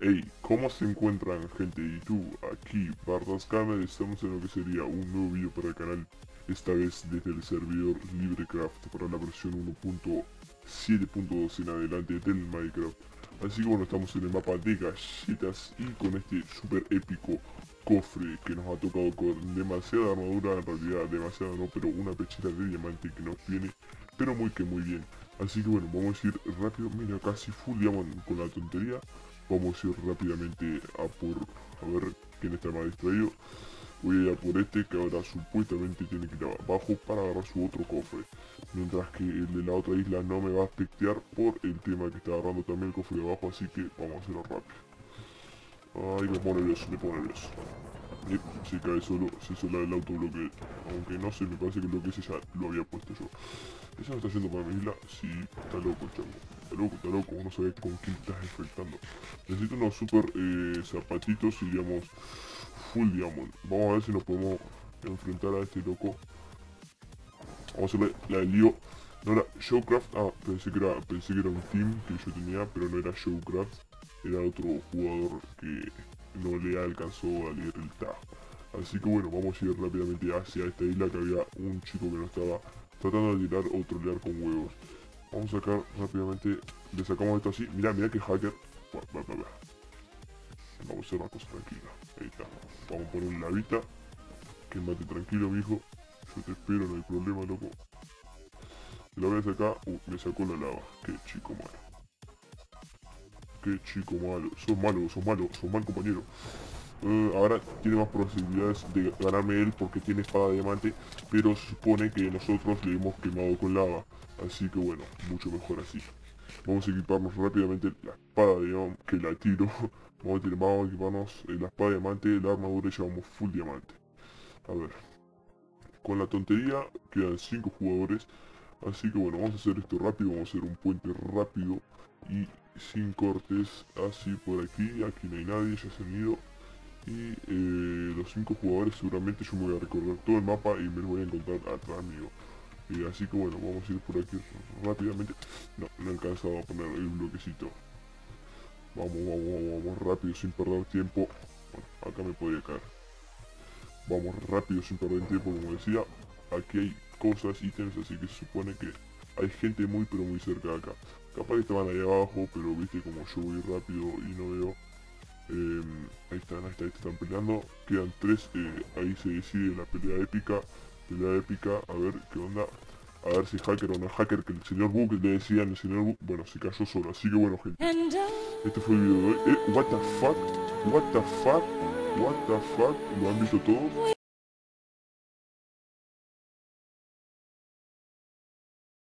Hey, ¿cómo se encuentran, gente? Y tú, aquí, Bardascana, estamos en lo que sería un nuevo vídeo para el canal, esta vez desde el servidor LibreCraft para la versión 1.7.2 en adelante del Minecraft. Así que bueno, estamos en el mapa de galletas y con este super épico cofre que nos ha tocado con demasiada armadura, en realidad demasiada no, pero una pechera de diamante que nos viene, pero muy bien. Así que bueno, vamos a ir rápido, mira, casi full diamond con la tontería. Vamos a ir rápidamente a ver quién está más distraído. Voy a ir a por este que ahora supuestamente tiene que ir abajo para agarrar su otro cofre. Mientras que el de la otra isla no me va a pectear por el tema que está agarrando también el cofre de abajo, así que vamos a hacerlo rápido. Ay, me pongo nervioso, me pongo nervioso. Se cae solo, se hizo la del autobloque. Aunque no sé, me parece que el bloque ese ya lo había puesto yo. ¿Eso me está haciendo para mi isla? Sí, está loco el chango. Está loco, uno sabe con quién estás enfrentando. Necesito unos super zapatitos y digamos full diamond. Vamos a ver si nos podemos enfrentar a este loco. Vamos a hacerle la del lío. No era Showcraft, pensé que era un team que yo tenía, pero no era Showcraft. Era otro jugador que no le alcanzó a leer el tag. Así que bueno, vamos a ir rápidamente hacia esta isla que había un chico que no estaba tratando de tirar o trolear con huevos. Vamos a sacar rápidamente, le sacamos esto así. Mira que hacker. Vamos a hacer una cosa tranquila. Ahí está. Vamos a poner un lavita. Que mate tranquilo, mijo. Yo te espero, no hay problema, loco. La voy a sacar. Me sacó la lava. Qué chico malo. Qué chico malo. Sos mal compañero. Ahora tiene más posibilidades de ganarme él porque tiene espada de diamante, pero se supone que nosotros le hemos quemado con lava, así que bueno, mucho mejor así. Vamos a equiparnos rápidamente la espada de diamante, que la tiro. Vamos a equiparnos la espada de diamante, la armadura y llevamos full diamante. A ver, con la tontería quedan 5 jugadores, así que bueno, vamos a hacer esto rápido, vamos a hacer un puente rápido y sin cortes, así por aquí, aquí no hay nadie, ya se han ido. Y los 5 jugadores seguramente yo me voy a recorrer todo el mapa y me los voy a encontrar atrás mío. Así que bueno, vamos a ir por aquí rápidamente. No he alcanzado a poner el bloquecito. Vamos rápido sin perder tiempo. Bueno, acá me podría caer. Vamos rápido sin perder tiempo, como decía. Aquí hay cosas, ítems, así que se supone que hay gente muy pero muy cerca de acá. Capaz que estaban ahí abajo, pero viste como yo voy rápido y no veo. Ahí están peleando. Quedan 3, ahí se decide la pelea épica. A ver qué onda. A ver si es hacker o no es hacker, que el señor Book le decían, el señor Book, bueno, se cayó solo. Así que bueno, gente, este fue el video de hoy. What the fuck, what the fuck, what the fuck, ¿lo han visto todos?